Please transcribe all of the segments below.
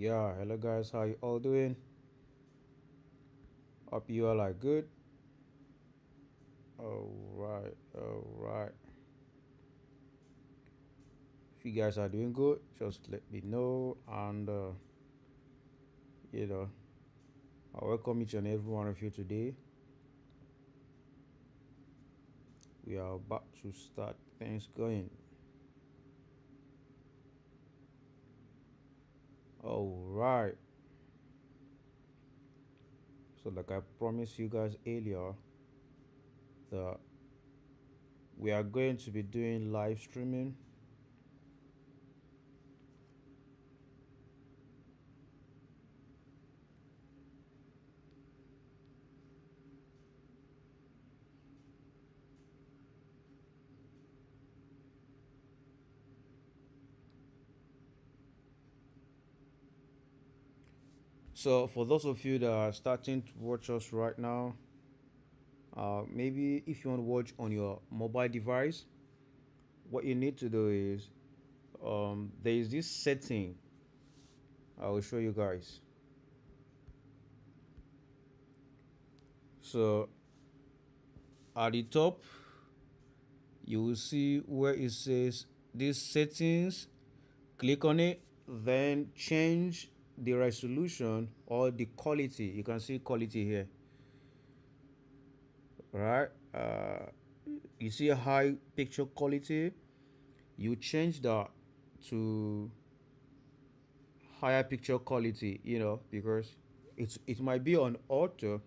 Yeah, hello guys, how you all doing? Hope you all are good. All right. If you guys are doing good, just let me know. And you know, I welcome each and every one of you today. We are about to start things going. All right. So, like I promised you guys earlier, that we are going to be doing live streaming. So, for those of you that are starting to watch us right now, maybe if you want to watch on your mobile device, what you need to do is there is this setting I will show you guys. So at the top you will see where it says these settings. Click on it, then change the resolution or the quality. You can see quality here, right? You see a high picture quality. You change that to higher picture quality, because it might be on auto,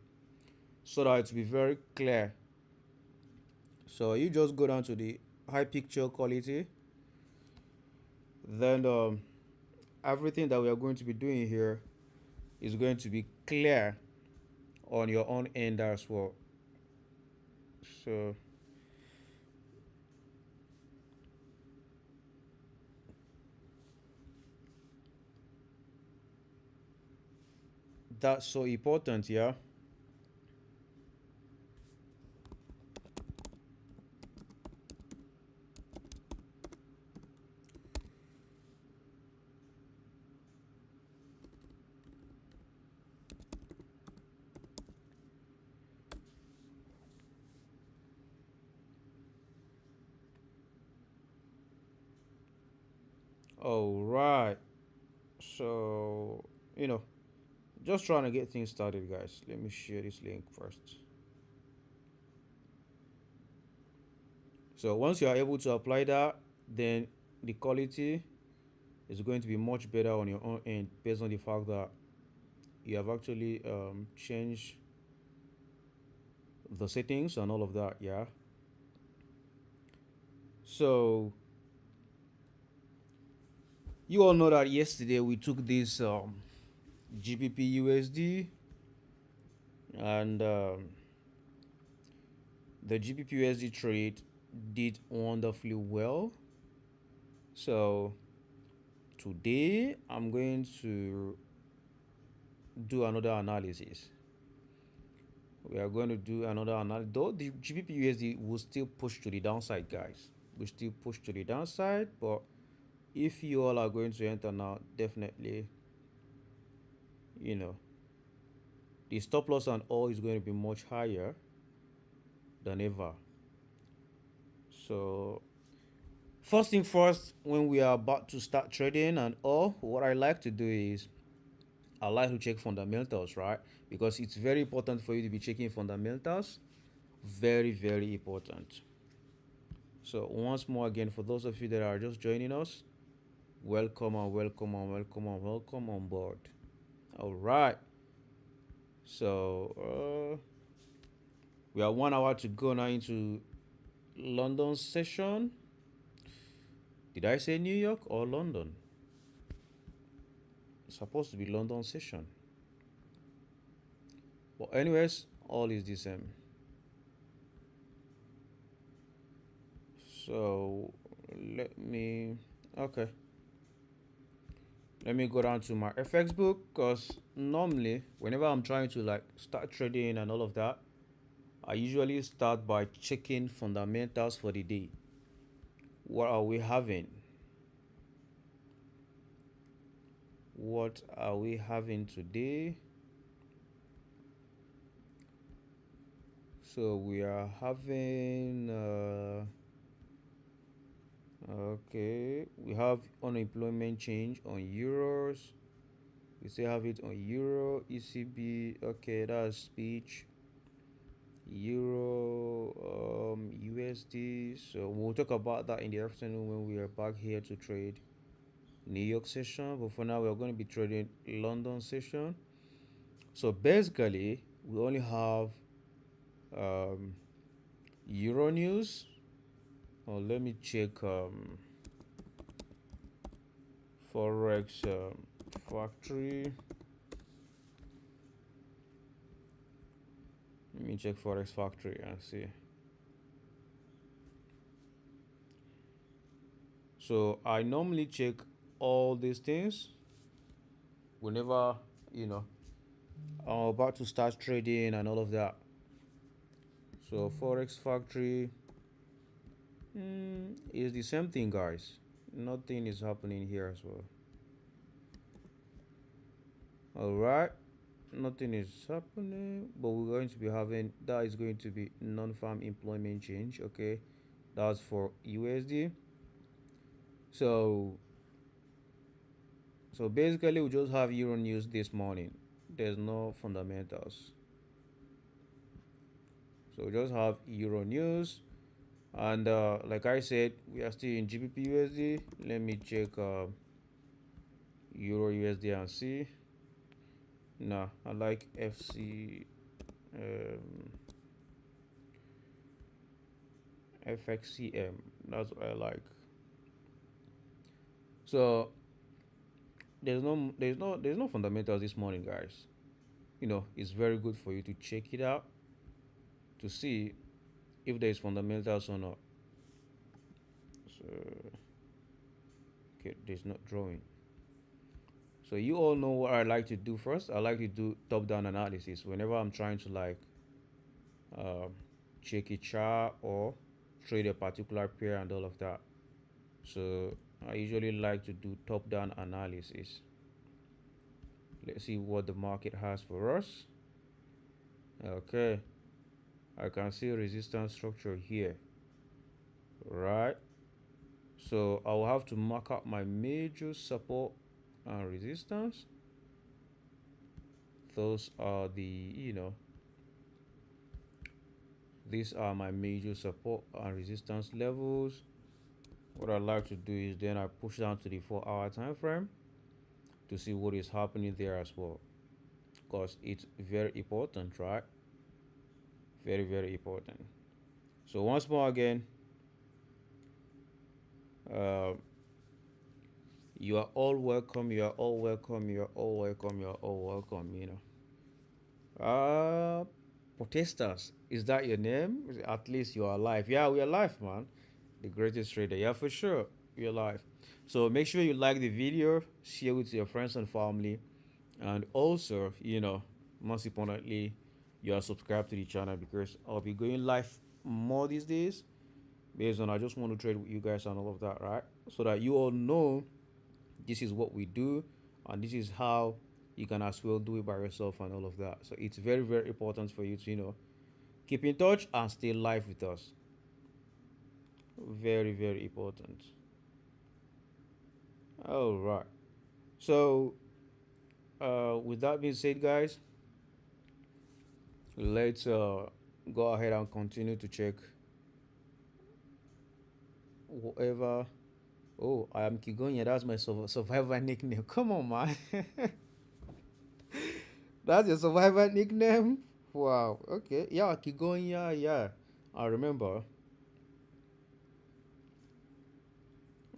so that it will be very clear. So you just go down to the high picture quality, then everything that we are going to be doing here is going to be clear on your own end as well. So that's so important, yeah. All right. So, you know, just trying to get things started, guys. Let me share this link first. So once you are able to apply that, then the quality is going to be much better on your own end based on the fact that you have actually changed the settings and all of that, yeah. So you all know that yesterday we took this GBP USD, and the GBP USD trade did wonderfully well. So today I'm going to do another analysis. We are going to do another analysis. Though the GBP USD will still push to the downside, guys. We still push to the downside, but if you all are going to enter now, definitely, you know, the stop loss and all is going to be much higher than ever. So first thing first, when we are about to start trading and all, what I like to do is I like to check fundamentals, right? Because it's very important for you to be checking fundamentals. Very, very important. So once more again, for those of you that are just joining us, welcome and welcome and welcome and welcome on board. All right. So we are 1 hour to go now into London session. Did I say New York or London? It's supposed to be London session. But anyways, all is the same. So let me okay. Let me go down to my FX book, because normally whenever I'm trying to like start trading and all of that, I usually start by checking fundamentals for the day. What are we having? What are we having today? So we are having okay, we have unemployment change on euros. We still have it on euro, ECB. Okay, that's speech. Euro, USD. So we'll talk about that in the afternoon when we are back here to trade New York session. But for now, we're going to be trading London session. So basically, we only have um, Euro news. Oh, let me check Forex factory. Let me check Forex factory and see. So I normally check all these things whenever you know I'm about to start trading and all of that. So Forex factory is the same thing, guys. Nothing is happening here as well. All right, nothing is happening, but we're going to be having that is going to be non-farm employment change. Okay, that's for USD. So basically we just have Euro news this morning. There's no fundamentals. So we just have Euro news. And like I said, we are still in GBP USD. Let me check Euro USD and see. Nah, I like FC FXCM. That's what I like. So there's no fundamentals this morning, guys. It's very good for you to check it out to see if there's fundamentals or not. So okay, there's not drawing. So you all know what I like to do first. I like to do top-down analysis whenever I'm trying to like uh, check a chart or trade a particular pair and all of that. So I usually like to do top-down analysis. Let's see what the market has for us. Okay, I can see resistance structure here, right? So I will have to mark out my major support and resistance. Those are these are my major support and resistance levels. What I like to do is then I push down to the 4-hour time frame to see what is happening there as well, because it's very important, right? Very, very important. So once more again, uh, you are all welcome. You are all welcome. You are all welcome. You are all welcome. Protesters, is that your name? At least you are alive. Yeah, we are alive, man. The greatest trader. Yeah, for sure. We are alive. So make sure you like the video, share with your friends and family, and also, most importantly, you are subscribed to the channel because I'll be going live more these days. Based on I just want to trade with you guys and all of that, right? So that you all know this is what we do and this is how you can as well do it by yourself and all of that. So it's very, very important for you to keep in touch and stay live with us. Very, very important. All right. So with that being said, guys, let's go ahead and continue to check whatever. Oh, I am Kigonya. That's my survivor nickname. Come on, man. That's your survivor nickname? Wow. Okay. Yeah, Kigonya. Yeah. I remember.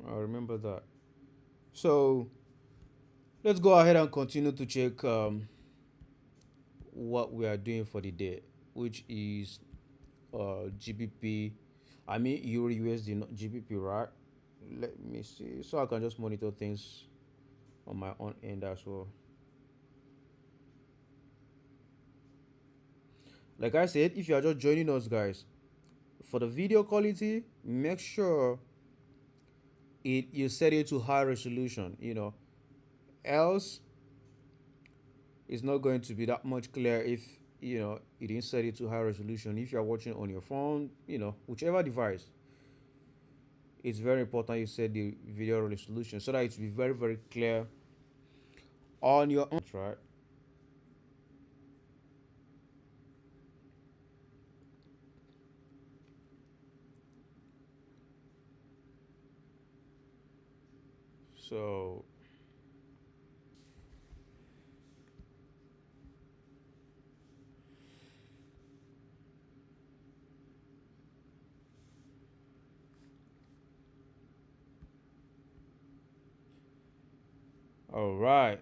I remember that. So let's go ahead and continue to check what we are doing for the day, which is GBP. I mean Euro USD, not GBP, right? Let me see. So I can just monitor things on my own end as well. Like I said, if you are just joining us, guys, for the video quality, make sure you set it to high resolution. else it's not going to be that much clear if you didn't set it to high resolution. If you're watching on your phone, whichever device, it's very important you set the video resolution so that it will be very, very clear on your own, right? So all right.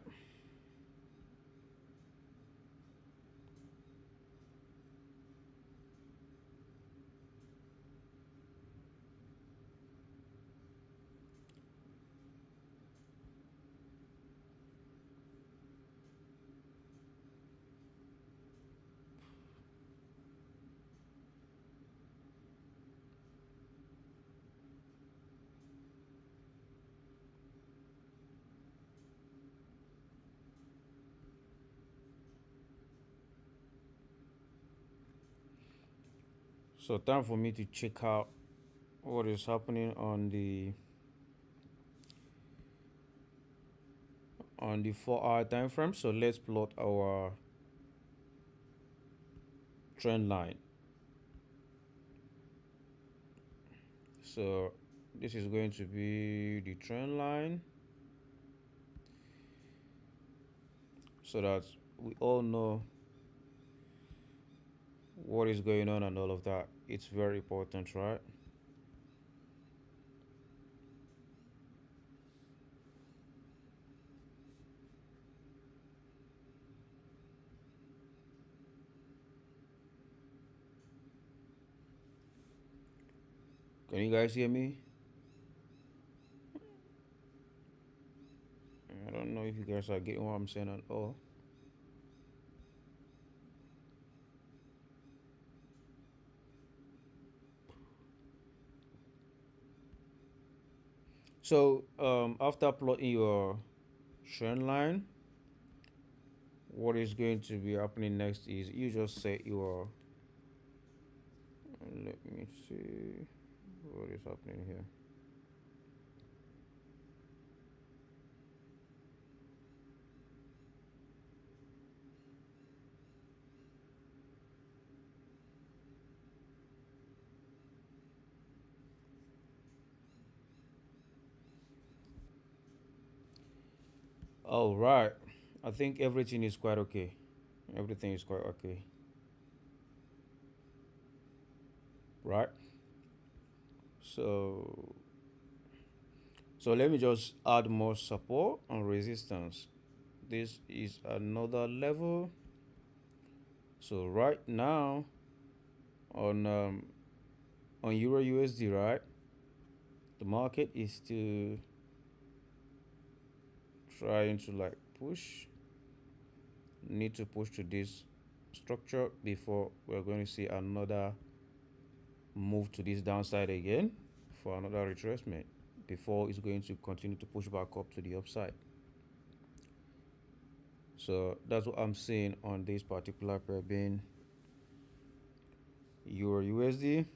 So time for me to check out what is happening on the 4 hour time frame. So let's plot our trend line. So this is going to be the trend line so that we all know what is going on and all of that. It's very important, right? Can you guys hear me? I don't know if you guys are getting what I'm saying at all. So after plotting your trend line, what is going to be happening next is you just set your, let me see what is happening here. All right, I think everything is quite okay. Everything is quite okay, right? So let me just add more support and resistance. This is another level. So right now on Euro USD, right? The market is still trying to like push. Need to push to this structure before we're going to see another move to this downside again for another retracement before it's going to continue to push back up to the upside. So that's what I'm seeing on this particular pair being Euro USD.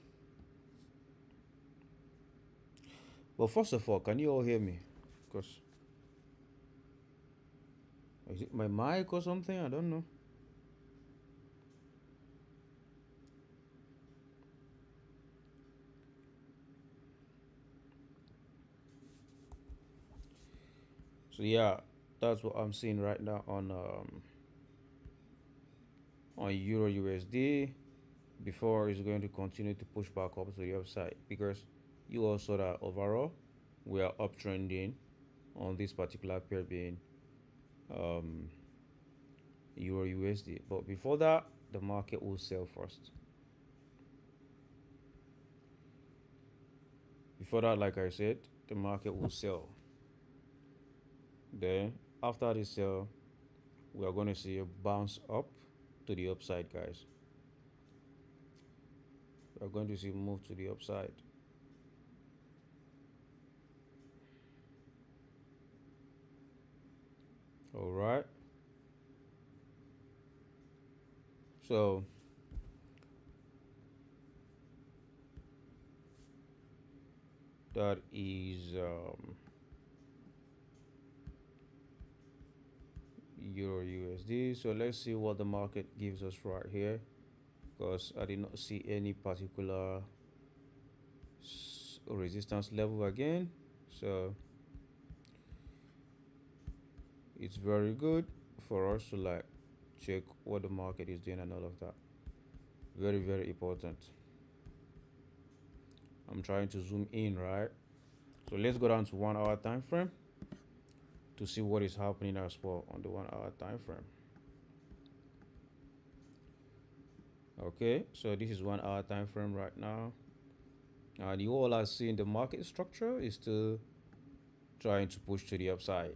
But first of all, can you all hear me? Because is it my mic or something? I don't know. So yeah, that's what I'm seeing right now on Euro USD before it's going to continue to push back up to the upside because you also that overall we are uptrending on this particular pair being um, Euro USD. But before that, the market will sell first. Before that, like I said, the market will sell. Then after the sell, we are going to see a bounce up to the upside, guys. We are going to see move to the upside. All right. So that is Euro USD. So let's see what the market gives us right here, because I did not see any particular resistance level again. So it's very good for us to like check what the market is doing and all of that. Very, very important. I'm trying to zoom in, right? So let's go down to 1 hour time frame to see what is happening as well on the 1 hour time frame. Okay, so this is 1 hour time frame right now, and you all are seeing the market structure is still trying to push to the upside,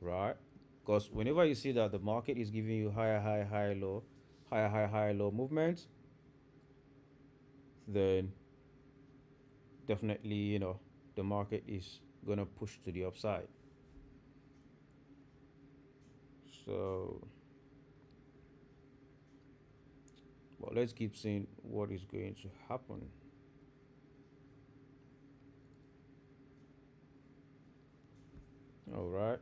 right? Because whenever you see that the market is giving you higher high high low, higher high high low movements, then definitely the market is gonna push to the upside. So, but let's keep seeing what is going to happen. All right.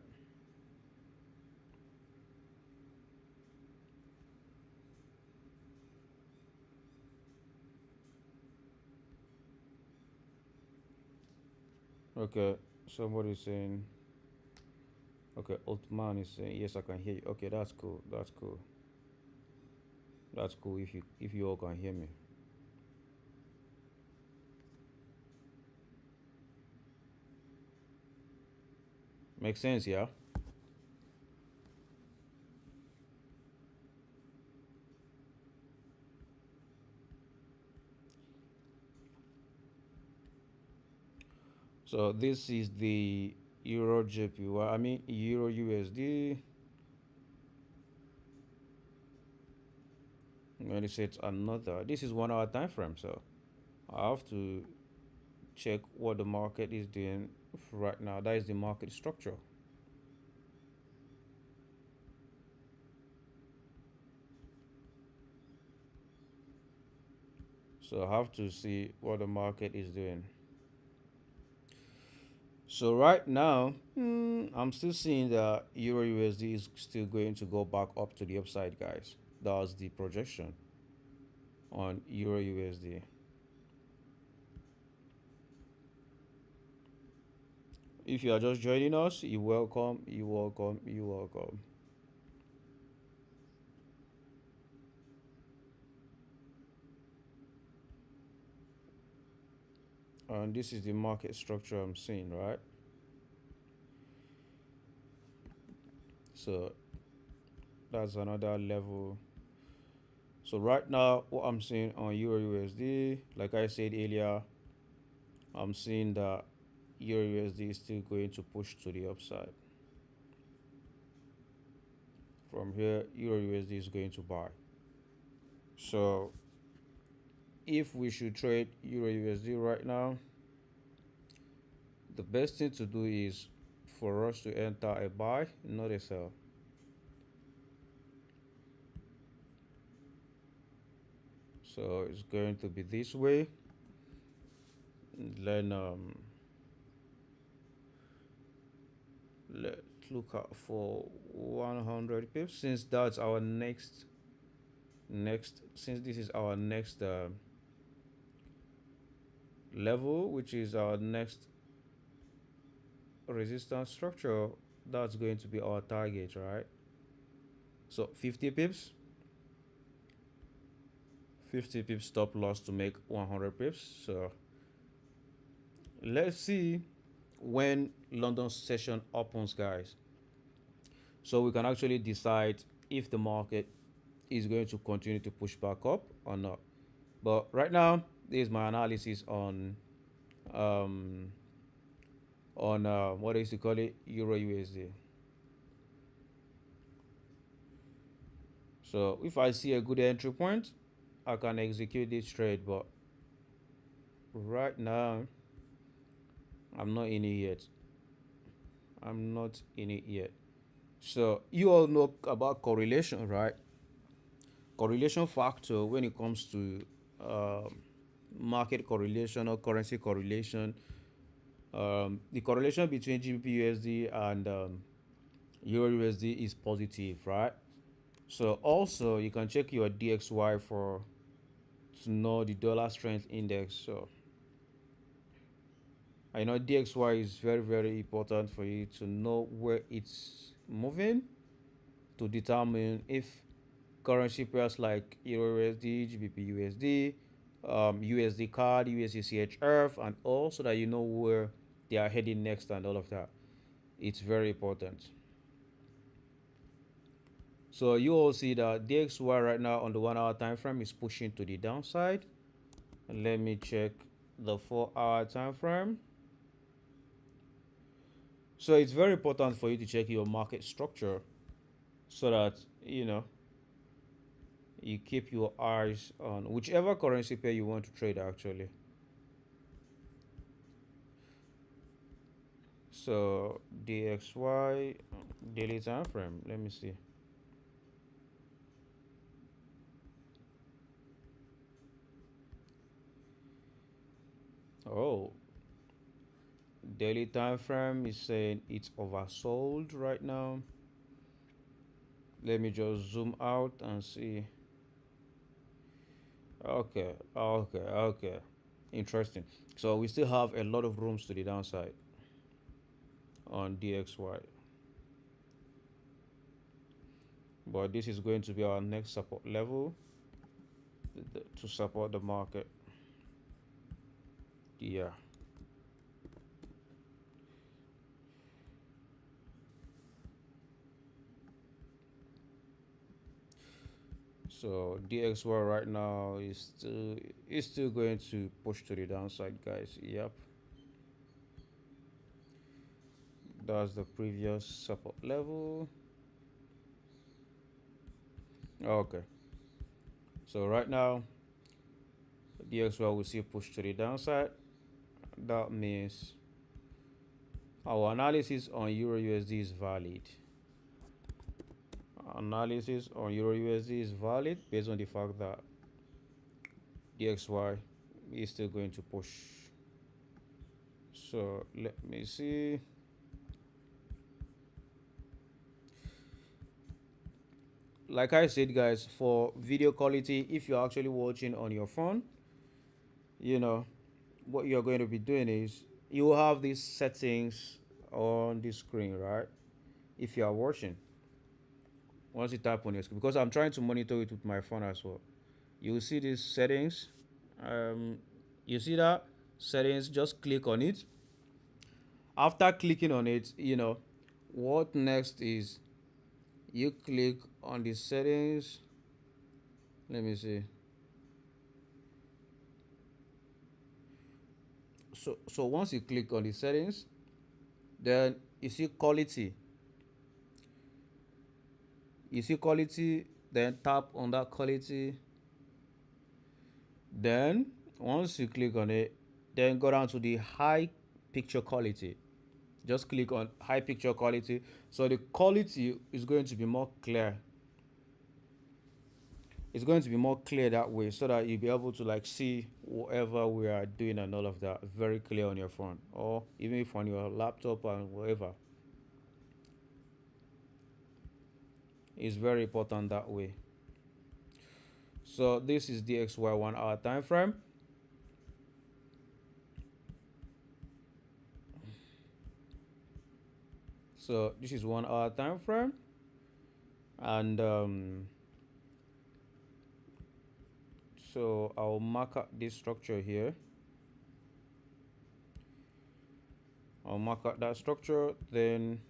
Okay. Somebody's saying. Okay, Altman is saying yes, I can hear you. Okay, that's cool. That's cool. That's cool if you all can hear me. Makes sense, yeah. So this is the Euro JPY. I mean Euro USD. When it says another, this is 1 hour time frame. So I have to check what the market is doing right now. That is the market structure. So I have to see what the market is doing. So right now, I'm still seeing that Euro USD is still going to go back up to the upside, guys. That's the projection on Euro USD. If you are just joining us, you're welcome, you're welcome, you're welcome. And this is the market structure I'm seeing, right? So that's another level. So right now, what I'm seeing on Euro USD, like I said earlier, I'm seeing that Euro USD is still going to push to the upside. From here, Euro USD is going to buy. So if we should trade Euro USD right now, the best thing to do is for us to enter a buy, not a sell. So it's going to be this way. Then let's look out for 100 pips, since that's our next since this is our next level, which is our next resistance structure. That's going to be our target, right? So 50 pips stop loss to make 100 pips. So let's see when London session opens, guys, so we can actually decide if the market is going to continue to push back up or not. But right now, this is my analysis um, what is to call it, Euro USD. So if I see a good entry point, I can execute this trade. But right now, I'm not in it yet. I'm not in it yet. So you all know about correlation, right? Correlation factor when it comes to um, market correlation or currency correlation. The correlation between GBP USD and Euro USD is positive, right? So also you can check your DXY for to know the dollar strength index. So I know DXY is very very important for you to know where it's moving to determine if currency pairs like Euro USD, GBP USD, USD CAD, USD CHF, and all so that you know where they are heading next and all of that. It's very important. So you all see that DXY right now on the 1 hour time frame is pushing to the downside. And let me check the 4 hour time frame. So it's very important for you to check your market structure so that you keep your eyes on whichever currency pair you want to trade actually. So DXY daily time frame. Let me see. Oh, daily time frame is saying it's oversold right now. Let me just zoom out and see. Okay, okay. Interesting. So we still have a lot of rooms to the downside on DXY. But this is going to be our next support level to support the market. Yeah. So DXY right now is still going to push to the downside, guys. Yep. That's the previous support level. Okay. So right now DXY will see push to the downside. That means our analysis on Euro USD is valid. Analysis on Euro USD is valid based on the fact that DXY is still going to push. So let me see. Like I said, guys, for video quality, if you're actually watching on your phone, you know, what you're going to be doing is you will have these settings on the screen, right? If you are watching, once you tap on your screen, because I'm trying to monitor it with my phone as well. You will see these settings. Um, you see that settings, just click on it. After clicking on it, what next is you click on the settings. Let me see. So once you click on the settings, then you see quality, then tap on that quality. Then once you click on it, then go down to the high picture quality. Just click on high picture quality, so the quality is going to be more clear. It's going to be more clear that way, so that you'll be able to like see whatever we are doing and all of that very clear on your phone, or even if on your laptop and whatever. It's very important that way. So this is the XY 1 hour time frame. So this is 1 hour time frame, and so I'll mark out this structure here. I'll mark out that structure. Then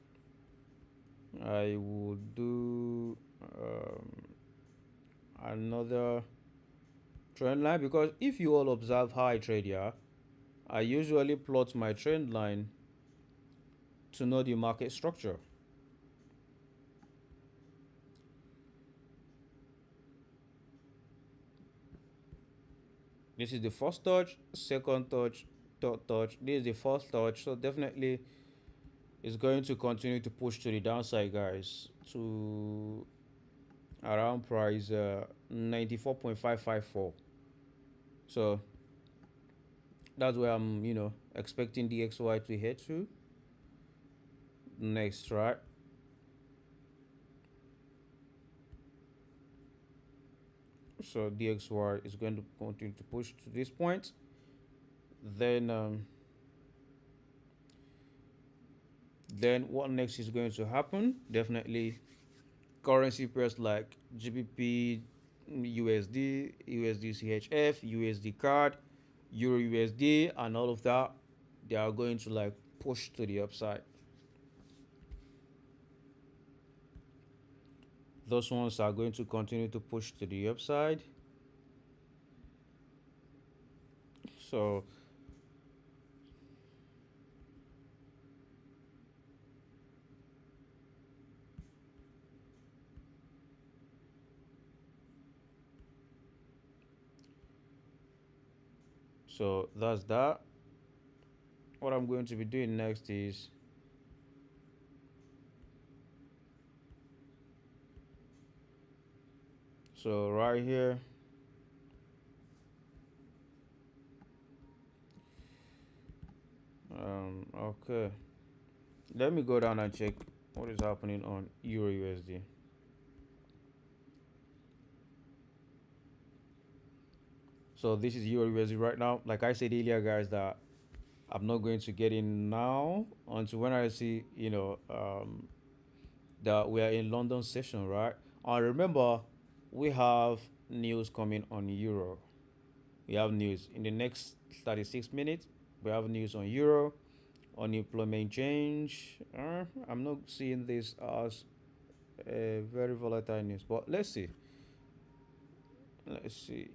I will do another trend line, because if you all observe how I trade here, I usually plot my trend line to know the market structure. This is the first touch, second touch, third touch. This is the first touch. So definitely It's going to continue to push to the downside, guys, to around price 94.554. So that's where I'm, expecting DXY to head to next, right? So DXY is going to continue to push to this point. Then what next is going to happen? Definitely currency pairs like GBP, USD, USD CHF, USD CAD, Euro USD, and all of that, they are going to like push to the upside. Those ones are going to continue to push to the upside. So that's that. What I'm going to be doing next is, so right here, okay. Let me go down and check what is happening on Euro USD. So this is Euro USD right now. Like I said earlier, guys, that I'm not going to get in now until when I see, that we are in London session, right? And remember, we have news coming on Euro. We have news in the next 36 minutes. We have news on Euro, on employment change. I'm not seeing this as a very volatile news, but let's see. Let's see.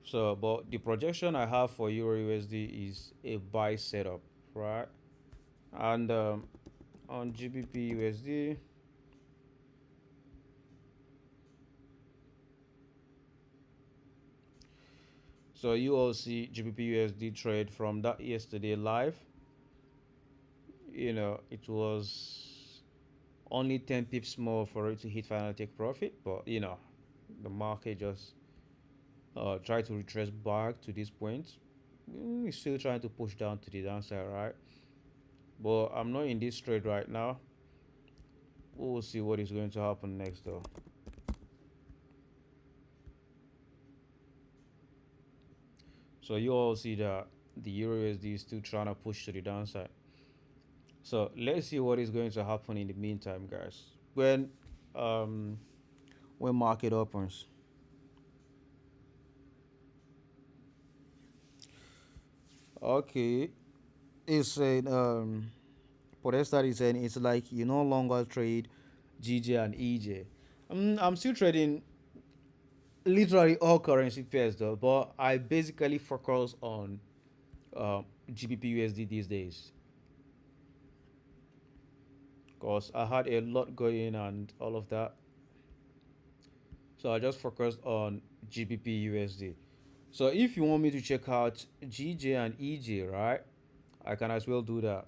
So, but the projection I have for Euro USD is a buy setup, right? And on GBP USD, so you all see GBP USD trade from that yesterday live. It was only 10 pips more for it to hit final take profit, but the market just tried to retrace back to this point. It's still trying to push down to the downside, right? But I'm not in this trade right now. We'll see what is going to happen next, though. So you all see that the Euro USD is still trying to push to the downside. So let's see what is going to happen in the meantime, guys. Um when market opens. Okay. It's saying Podesta is saying it's like you no longer trade GJ and EJ. I'm still trading literally all currency pairs though, but I basically focus on GBP USD these days because I had a lot going and all of that. So I just focused on GBP USD. So if you want me to check out GJ and EJ, right, I can as well do that.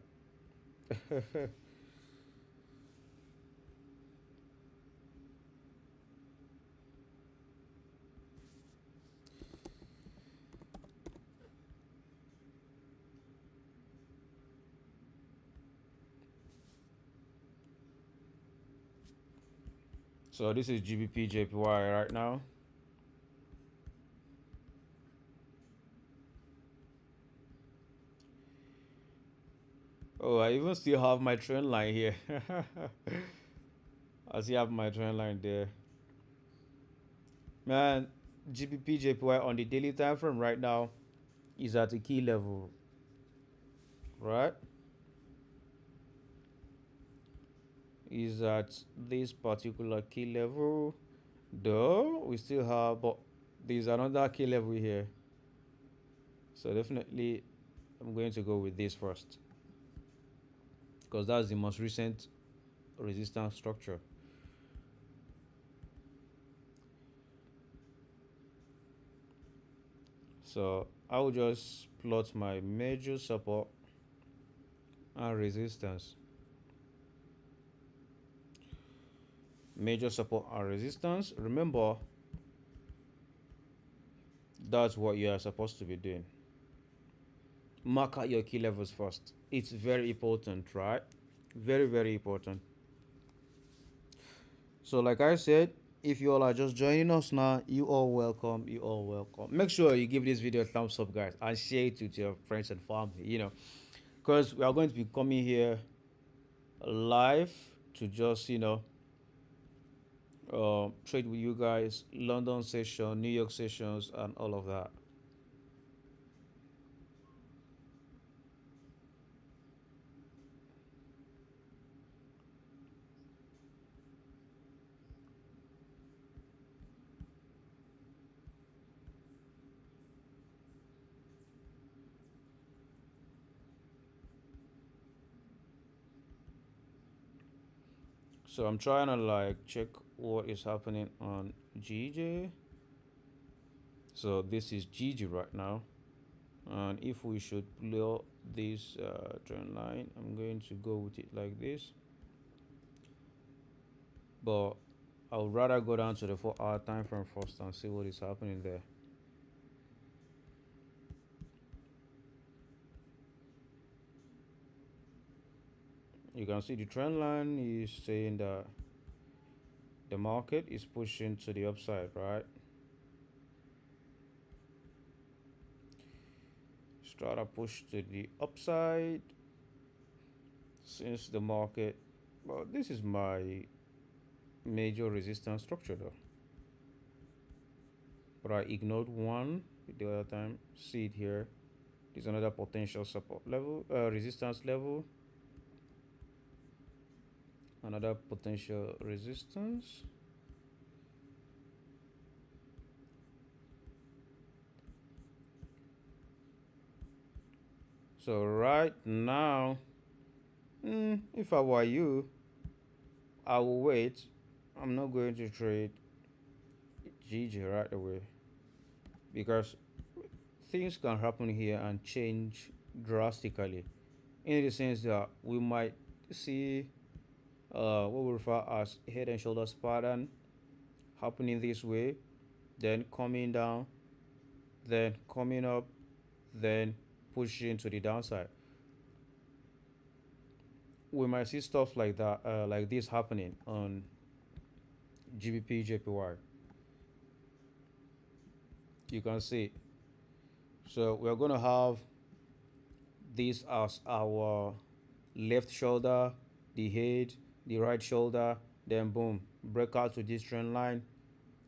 So this is GBP JPY right now. Oh, I even still have my trend line here. I still have my trend line there. Man, GBP JPY on the daily time frame right now is at a key level, right? Is at this particular key level. Though we still have, but there's another key level here. So definitely, I'm going to go with this first because that's the most recent resistance structure. So I will just plot my major support and resistance. Major support and resistance. Remember, that's what you are supposed to be doing. Mark out your key levels first. It's very important, right? Very, very important. So, like I said, if you all are just joining us now, you all welcome. You all welcome. Make sure you give this video a thumbs up, guys, and share it with your friends and family. Because we are going to be coming here live to just trade with you guys, London session, New York sessions, and all of that. So I'm trying to like check what is happening on GJ. So this is GG right now. And if we should play this trend line, I'm going to go with it like this. But I would rather go down to the 4 hour time frame first and see what is happening there. You can see the trend line is saying that the market is pushing to the upside, right? Let's try to push to the upside since the market. Well, this is my major resistance structure though. But I ignored one the other time. See it here. There's another potential support level, resistance level. Another potential resistance. So right now, if I were you, I will wait. I'm not going to trade GG right away because things can happen here and change drastically. In the sense that we might see what we refer as head and shoulders pattern happening this way, then coming down, then coming up, then pushing to the downside. We might see stuff like that, like this happening on GBP JPY. You can see. So we're gonna have this as our left shoulder, the head, the right shoulder, then boom, break out to this trend line,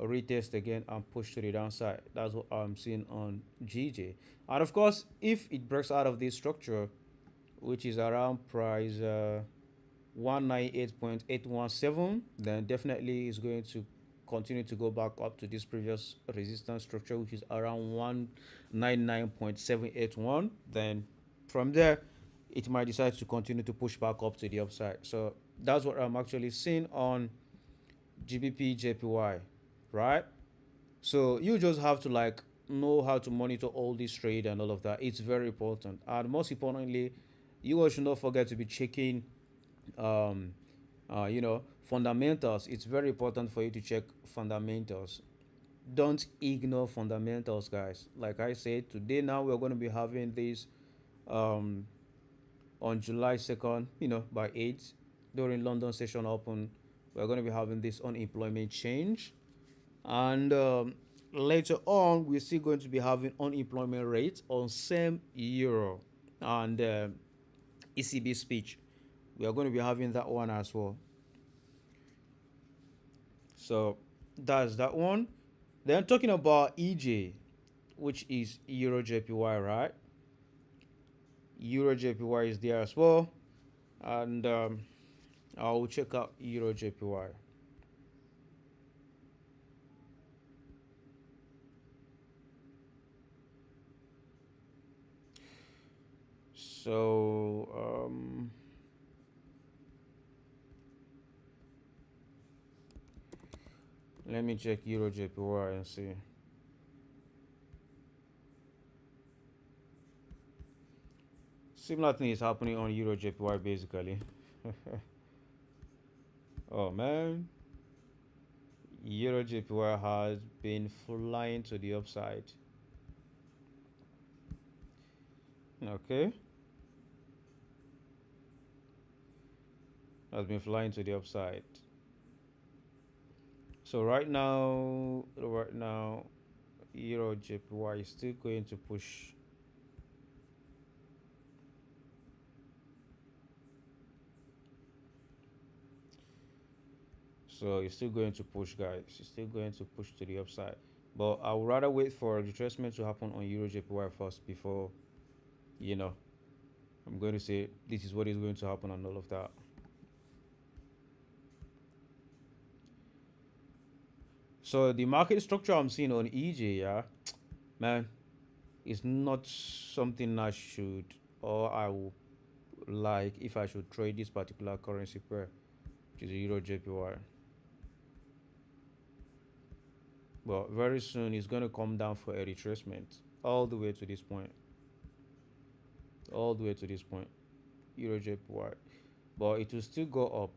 retest again and push to the downside. That's what I'm seeing on GJ. And of course, if it breaks out of this structure, which is around price 198.817, then definitely is going to continue to go back up to this previous resistance structure, which is around 199.781. Then from there, it might decide to continue to push back up to the upside. So that's what I'm actually seeing on GBP JPY, right? So you just have to like know how to monitor all this trade and all of that. It's very important. And most importantly, you all should not forget to be checking um, fundamentals. It's very important for you to check fundamentals. Don't ignore fundamentals, guys. Like I said, today now we're going to be having this um, on July 2nd, by 8 during London session open. We're going to be having this unemployment change. And later on, we're still going to be having unemployment rate on same euro and ECB speech. We are going to be having that one as well. So that's that one. Then talking about EJ, which is Euro JPY, right? Euro JPY is there as well. And I'll check out Euro JPY. So let me check Euro JPY and see. Similar thing is happening on Euro JPY basically. Oh man, Euro JPY has been flying to the upside. Okay, has been flying to the upside. So right now, Euro JPY is still going to push. So it's still going to push, guys. It's still going to push to the upside. But I would rather wait for retracement to happen on Euro JPY first before, you know, I'm going to say this is what is going to happen and all of that. So the market structure I'm seeing on EJ, yeah, man, is not something I should or I would like if I should trade this particular currency pair, which is the Euro JPY. But very soon it's going to come down for a retracement all the way to this point, all the way to this point, Euro JPY. But it will still go up,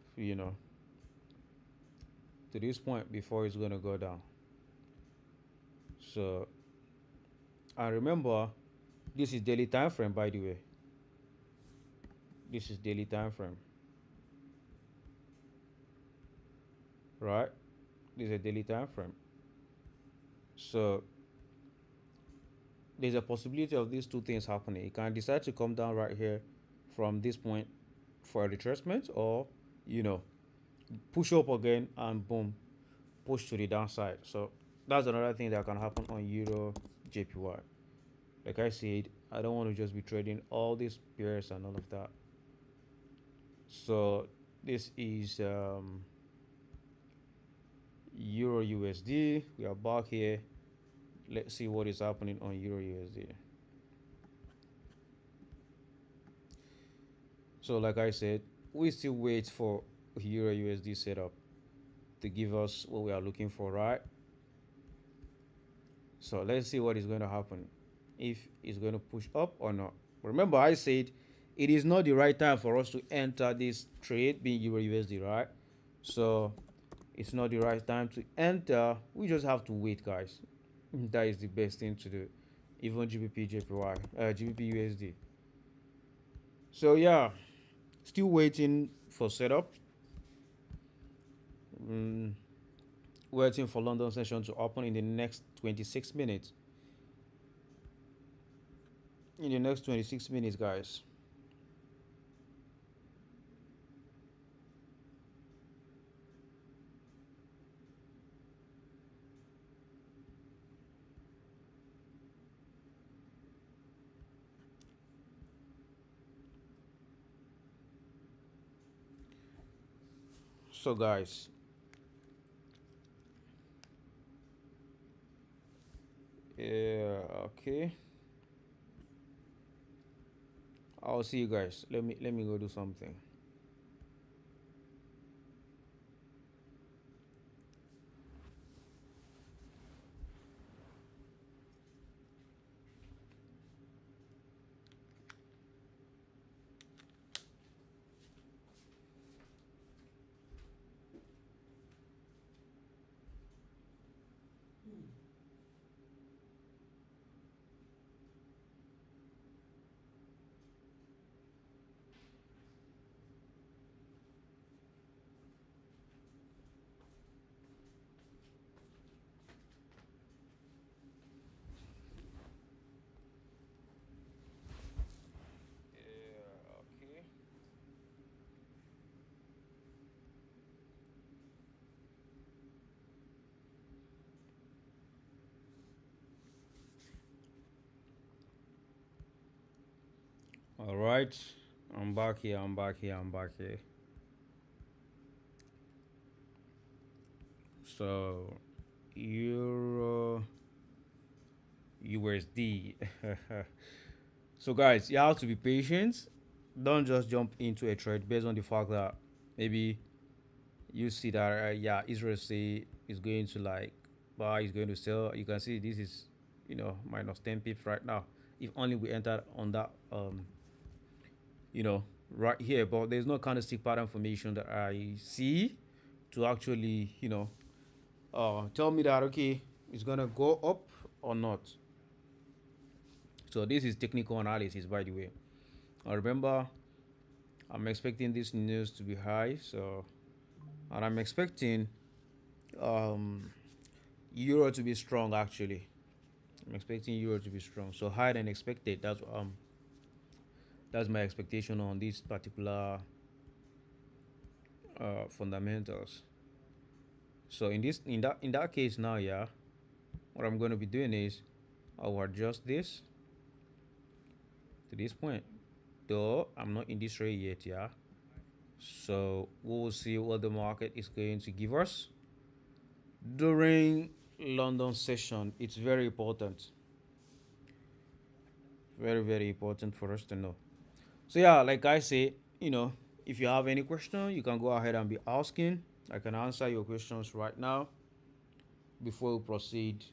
to this point before it's going to go down. So, and remember, this is daily time frame, by the way. This is daily time frame, right? This is a daily time frame. So there's a possibility of these two things happening. It can decide to come down right here from this point for a retracement, or you know, push up again and boom, push to the downside. So that's another thing that can happen on Euro JPY. Like I said, I don't want to just be trading all these pairs and all of that. So this is Euro USD. We are back here. Let's see what is happening on Euro USD. So like I said, we still wait for Euro USD setup to give us what we are looking for, right? So let's see what is going to happen. If it's going to push up or not. Remember, I said it is not the right time for us to enter this trade being Euro USD, right? So it's not the right time to enter. We just have to wait, guys. That is the best thing to do. Even GBP JPY, GBP USD. So yeah, still waiting for setup. Mm, Waiting for London session to open in the next 26 minutes. In the next 26 minutes, guys. So, guys, yeah, okay. I'll see you guys. Let me go do something. Yeah, okay. All right. I'm back here. I'm back here. I'm back here. So, Euro USD. So, guys, you have to be patient. Don't just jump into a trade based on the fact that maybe you see that yeah, Israel say is going to like buy, is going to sell. You can see this is minus 10 pips right now. If only we entered on that you know, right here, but there's no candlestick pattern formation that I see to actually, tell me that okay, it's gonna go up or not. So this is technical analysis, by the way. Remember, I'm expecting this news to be high, so and I'm expecting um, euro to be strong. Actually, I'm expecting euro to be strong, so higher than expected. That's my expectation on these particular fundamentals. So in that case now, yeah, what I'm going to be doing is I'll adjust this to this point. Though I'm not in this rate yet, yeah. So we'll see what the market is going to give us during London session. It's very important, very very important for us to know. So yeah, like I say, if you have any question, you can go ahead and be asking. I can answer your questions right now before we proceed.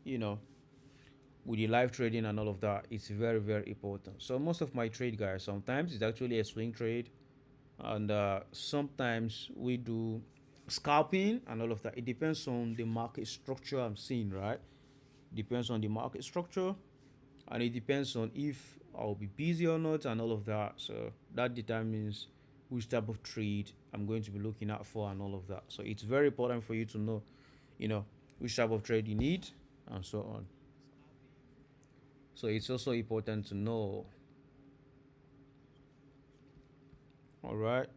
You know, with the live trading and all of that, it's very very important. So most of my trade, guys, sometimes it's actually a swing trade, and sometimes we do scalping and all of that. It depends on the market structure I'm seeing, right? Depends on the market structure, and it depends on if I'll be busy or not and all of that. So that determines which type of trade I'm going to be looking out for and all of that. So it's very important for you to know, you know, which type of trade you need and so on. So it's also important to know. All right.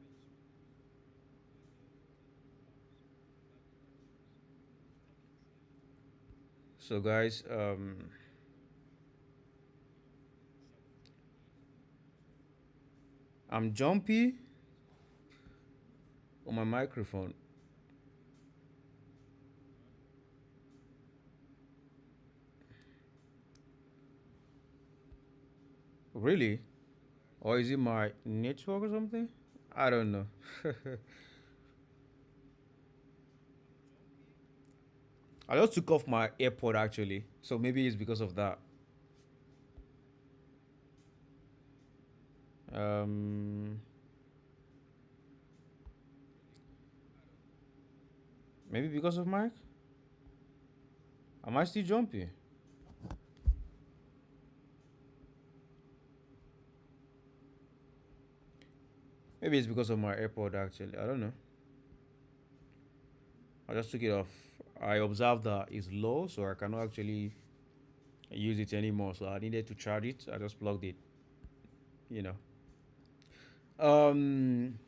So guys, I'm jumpy on my microphone. Really? Or is it my network or something? I don't know. I just took off my AirPod actually, so maybe it's because of that. Um, Maybe because of Mike. Am I still jumpy? Maybe it's because of my AirPod actually. I don't know. I just took it off. I observed that it's low, so I cannot actually use it anymore. So I needed to charge it. I just plugged it. You know. Um,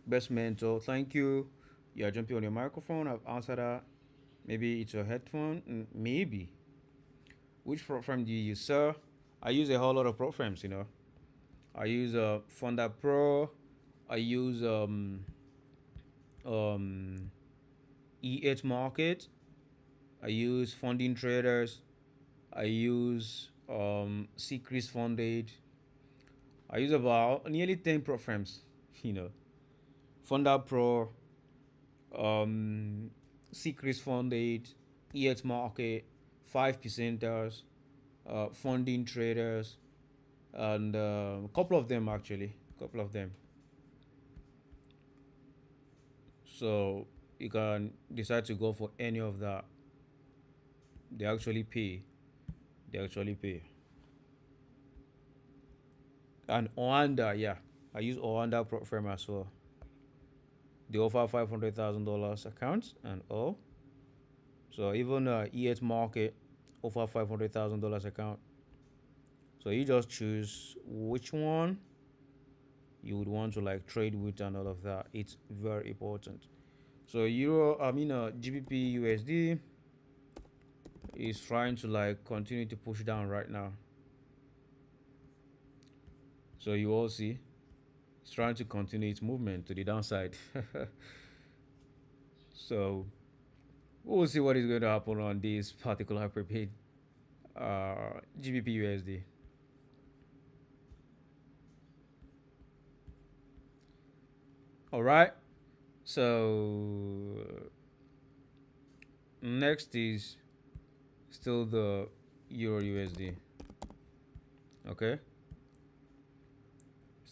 Best mentor. Thank you. You are jumping on your microphone. I've answered that. Maybe it's your headphone. Maybe. Which program do you use, sir? I use a whole lot of programs. I use Fonda Pro. I use um, E8 Market. I use Funding Traders. I use Secrets Funded. I use about nearly 10 programs. You know, Fonda Pro, um, Secrets Funded, E8 Market, 5%ers, Funding Traders, and a couple of them actually. A couple of them. So you can decide to go for any of that. They actually pay. They actually pay. And Oanda, yeah, I use Oanda firm as well. They offer $500,000 accounts and all. So even E8 Market offer $500,000 account. So you just choose which one you would want to like trade with and all of that. It's very important. So GBP USD is trying to like continue to push down right now. So you all see it's trying to continue its movement to the downside. So we'll see what is going to happen on this particular prepaid GBP USD. All right. So next is still the Euro USD. Okay.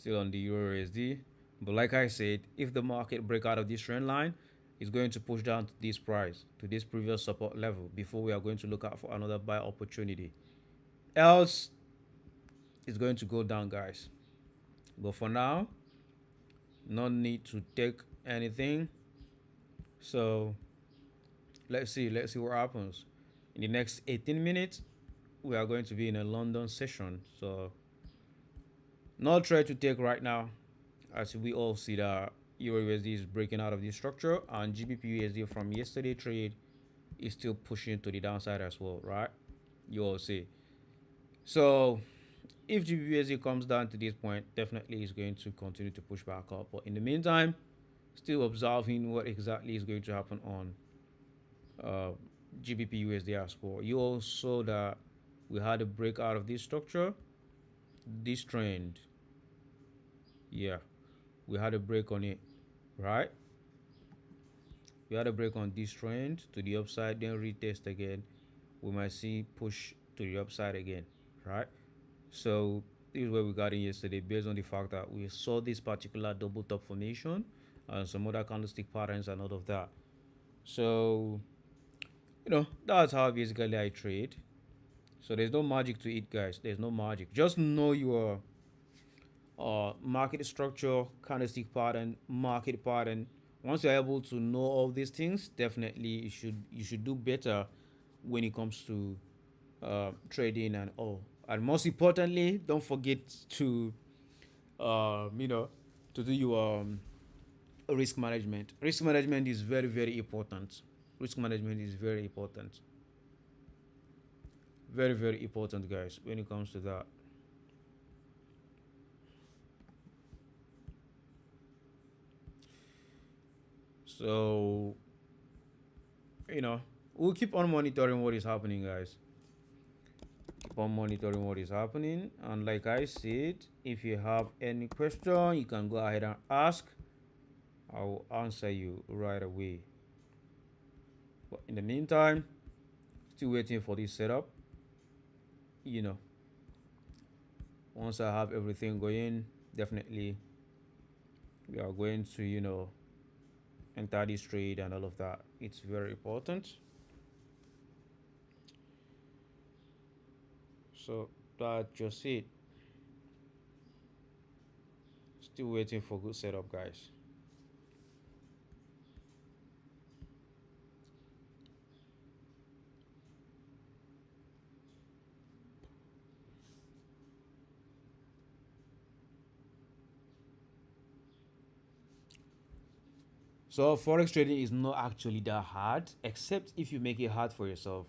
still on the Euro USD. But like I said, if the market break out of this trend line, it's going to push down to this price, to this previous support level before we are going to look out for another buy opportunity. Else, it's going to go down, guys. But for now, no need to take anything. So let's see what happens. In the next 18 minutes, we are going to be in a London session. So no trade to take right now, as we all see that Euro USD is breaking out of this structure, and GBP USD from yesterday trade is still pushing to the downside as well, right? You all see. So if GBP USD comes down to this point, definitely is going to continue to push back up. But in the meantime, still observing what exactly is going to happen on uh, GBP USD as well. You all saw that we had a break out of this structure, this trend. Yeah, we had a break on it, right? We had a break on this trend to the upside, then retest again. We might see push to the upside again, right? So this is where we got in yesterday based on the fact that we saw this particular double top formation and some other candlestick patterns and all of that. So, that's how basically I trade. So there's no magic to it, guys. There's no magic. Just know your market structure, candlestick pattern, market pattern. Once you're able to know all these things, definitely you should do better when it comes to trading and all. And most importantly, don't forget to you know to do your risk management. Risk management is very, very important. Risk management is very important. Very, very important, guys, when it comes to that. So, you know, we'll keep on monitoring what is happening, guys. Keep on monitoring what is happening. And like I said, if you have any question, you can go ahead and ask. I will answer you right away. But in the meantime, still waiting for this setup. You know, once I have everything going, definitely we are going to, enter this trade and all of that. It's very important. So that's just it. Still waiting for good setup, guys. So forex trading is not actually that hard, except if you make it hard for yourself.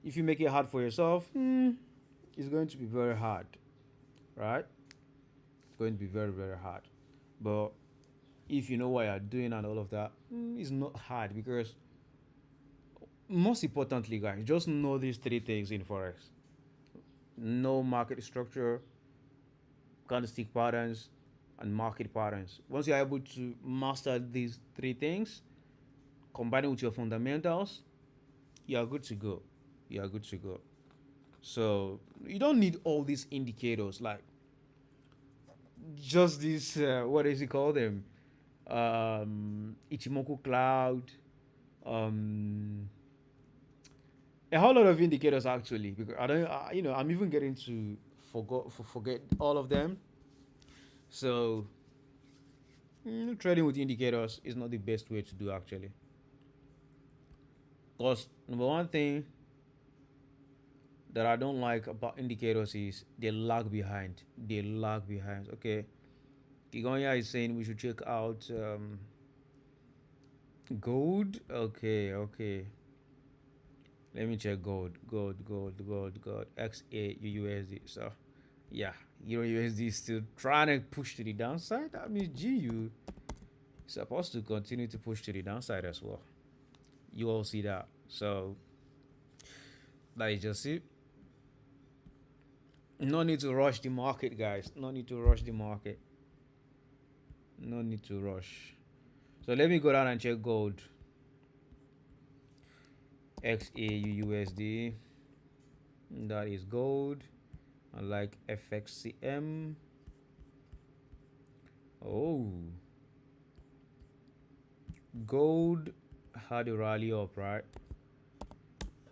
If you make it hard for yourself, it's going to be very hard, right? It's going to be very, very hard. But if you know what you're doing and all of that, it's not hard because most importantly, guys, just know these three things in forex: know market structure, candlestick patterns, and market patterns. Once you're able to master these three things, combining with your fundamentals, you are good to go. You are good to go. So you don't need all these indicators like just this. What is it called? Them Ichimoku cloud. Um, a whole lot of indicators actually. Because I don't. I'm even getting to forget all of them. So trading with indicators is not the best way to do actually. Because number one thing that I don't like about indicators is they lag behind. They lag behind. Okay. Kigonya is saying we should check out gold. Okay, okay. Let me check gold. Gold. XAUUSD. So yeah, Euro USD is still trying to push to the downside. That means GU is supposed to continue to push to the downside as well. You all see that. So that is just it. No need to rush the market, guys. No need to rush the market. No need to rush. So let me go down and check gold. XAUUSD. That is gold. I like FXCM. Oh, gold had a rally up, right?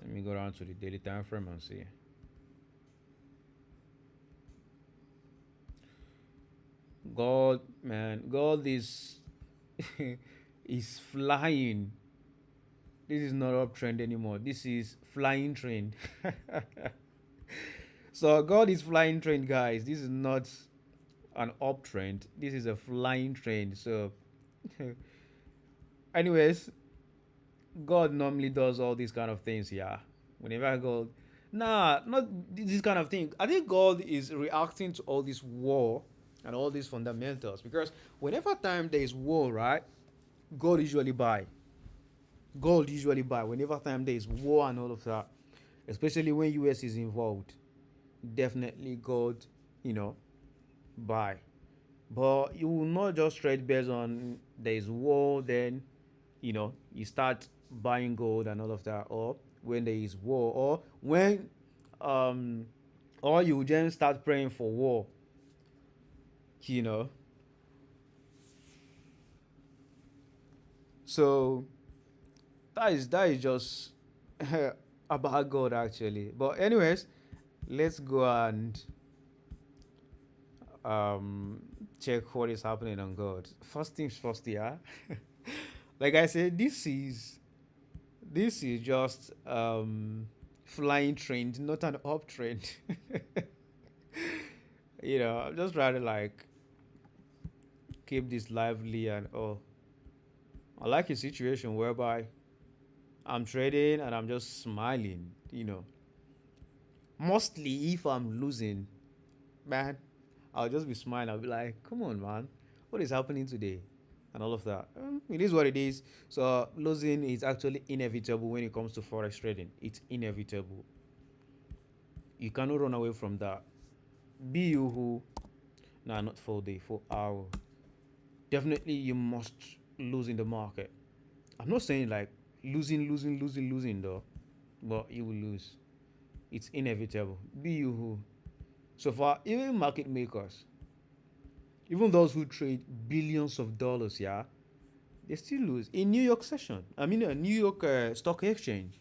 Let me go down to the daily time frame and see. Gold, man, gold is is flying. This is not uptrend anymore. This is flying trend. So gold is flying trend, guys. This is not an uptrend. This is a flying trend. So, anyways, God normally does all these kind of things. Yeah, whenever God, nah, not this kind of thing. I think God is reacting to all this war and all these fundamentals because whenever time there is war, right? God usually buy. God usually buy. Whenever time there is war and all of that, especially when US is involved, definitely God, you know, buy. But you will not just trade based on there is war, then you start buying gold and all of that, or when there is war, or when um or you then start praying for war, you know. So that is just about God actually. But anyways, let's go and um check what is happening on God. First things first, yeah. Like I said, this is just flying trend, not an uptrend. I'm just trying to like keep this lively and oh, I like a situation whereby I'm trading and I'm just smiling. Mostly if I'm losing, man, I'll just be smiling. I'll be like, come on, man, what is happening today? And all of that. It is what it is. So losing is actually inevitable when it comes to forex trading. It's inevitable. You cannot run away from that. Be you who, nah, not for day, for hour. Definitely, you must lose in the market. I'm not saying like losing though, but you will lose. It's inevitable. Be you who. So far, even market makers, even those who trade billions of dollars, yeah, they still lose. In New York session, I mean, a New York stock exchange,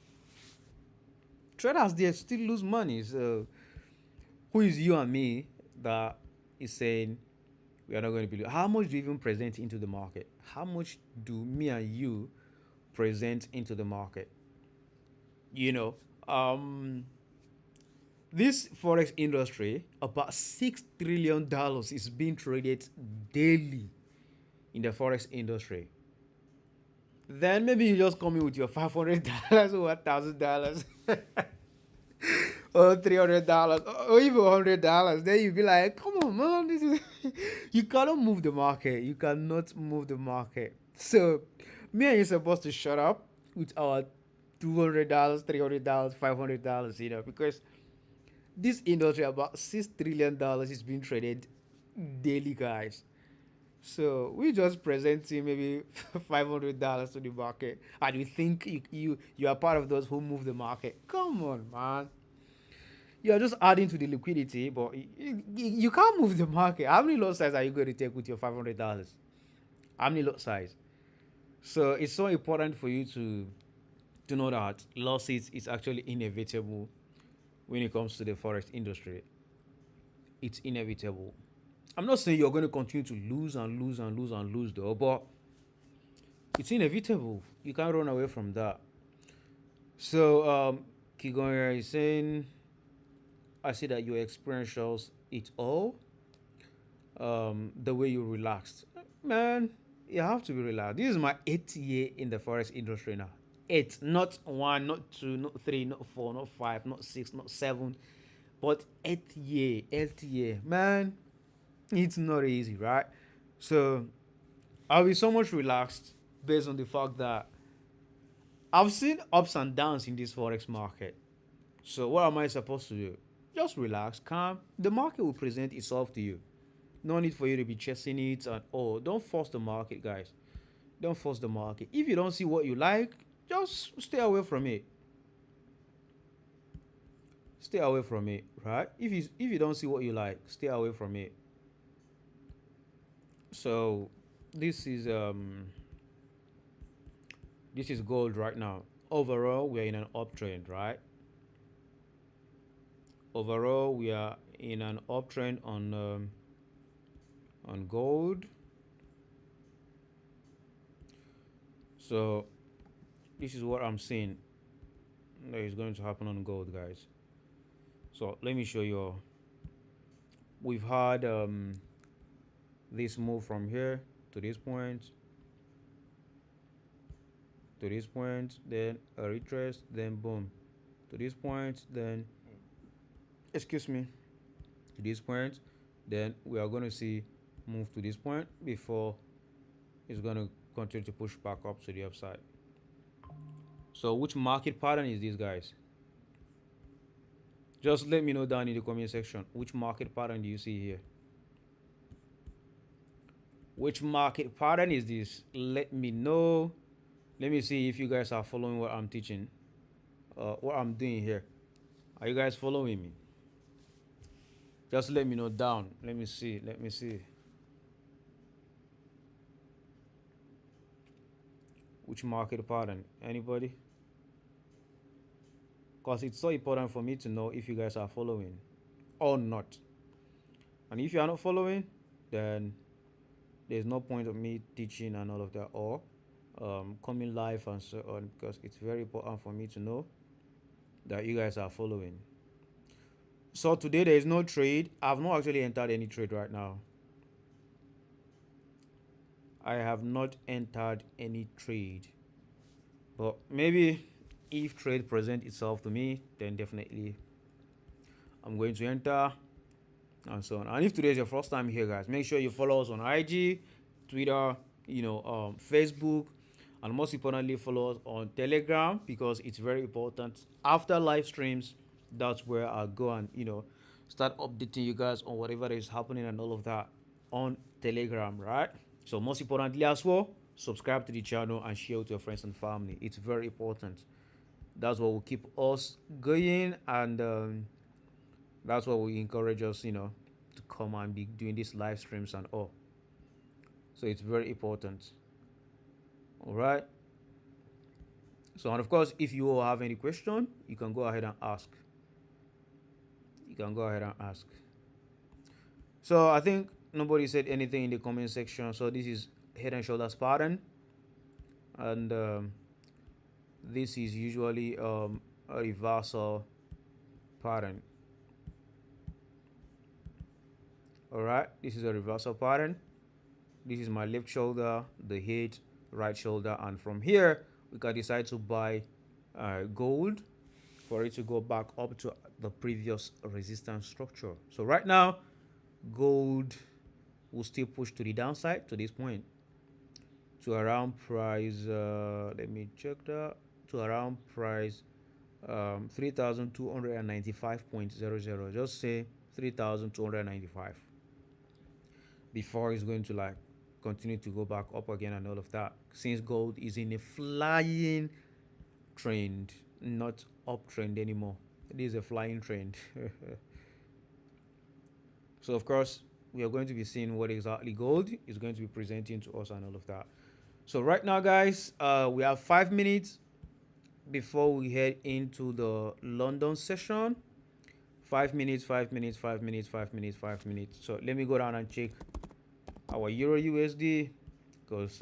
traders they still lose money. So who is you and me that is saying we are not going to be? How much do you even present into the market? How much do me and you present into the market? You know, um, this forex industry, about $6 trillion is being traded daily in the forex industry. Then maybe you just come in with your $500 or $1,000 or $300 or even $100. Then you be like, come on, man, this is you cannot move the market. You cannot move the market. So me and you supposed to shut up with our $200, $300, $500, because this industry about $6 trillion is being traded daily, guys. So we just presenting maybe $500 to the market, and you think you are part of those who move the market. Come on, man. You are just adding to the liquidity, but you can't move the market. How many lot size are you going to take with your $500? How many lot size? So it's so important for you to know that losses is actually inevitable when it comes to the forex industry. It's inevitable. I'm not saying you're going to continue to lose and lose and lose and lose though, but it's inevitable. You can't run away from that. So, Kigonya is saying, I see that your experience shows it all. The way you relaxed, man, you have to be relaxed. This is my 8th year in the forex industry now. Eight, not one, not two, not three, not four, not five, not six, not seven, but 8th year, 8th year, man. It's not easy, right? So I'll be so much relaxed based on the fact that I've seen ups and downs in this forex market. So what am I supposed to do? Just relax, calm. The market will present itself to you. No need for you to be chasing it and oh, don't force the market, guys. Don't force the market. If you don't see what you like, just stay away from it. Stay away from it, right? If you don't see what you like, stay away from it. So this is gold right now. Overall, we are in an uptrend, right? Overall, we are in an uptrend on gold. So this is what I'm seeing that is going to happen on gold, guys. So let me show you. We've had this move from here to this point, to this point, then a retrace, then boom, to this point, then excuse me, to this point, then we are going to see move to this point before it's going to continue to push back up to the upside. So which market pattern is this, guys? Just let me know down in the comment section. Which market pattern do you see here? Which market pattern is this? Let me know. Let me see if you guys are following what I'm teaching, what I'm doing here. Are you guys following me? Just let me know down. Let me see. Let me see. Which market pattern? Anybody? Because it's so important for me to know if you guys are following or not. And if you are not following, then there's no point of me teaching and all of that, or coming live and so on, because it's very important for me to know that you guys are following. So today there is no trade. I've not actually entered any trade right now. I have not entered any trade, but maybe if trade presents itself to me, then definitely I'm going to enter and so on. And if today is your first time here, guys, make sure you follow us on IG, Twitter, Facebook, and most importantly, follow us on Telegram, because it's very important. After live streams, that's where I'll go and start updating you guys on whatever is happening and all of that on Telegram, right? So most importantly as well, subscribe to the channel and share with your friends and family. It's very important. That's what will keep us going, and that's what will encourage us, to come and be doing these live streams and all. So it's very important. All right. So, and of course, if you all have any question, you can go ahead and ask. You can go ahead and ask. So I think nobody said anything in the comment section. So this is head and shoulders pattern, and this is usually a reversal pattern. All right, this is a reversal pattern. This is my left shoulder, the head, right shoulder, and from here we can decide to buy gold for it to go back up to the previous resistance structure. So right now, gold will still push to the downside to this point, to around price. Let me check that. To around price 3,295.00. Just say 3,295 before it's going to like continue to go back up again and all of that, since gold is in a flying trend, not uptrend anymore. It is a flying trend. So of course we are going to be seeing what exactly gold is going to be presenting to us and all of that. So right now, guys, we have 5 minutes before we head into the London session. 5 minutes, 5 minutes, 5 minutes, 5 minutes, 5 minutes. So let me go down and check our Euro USD, because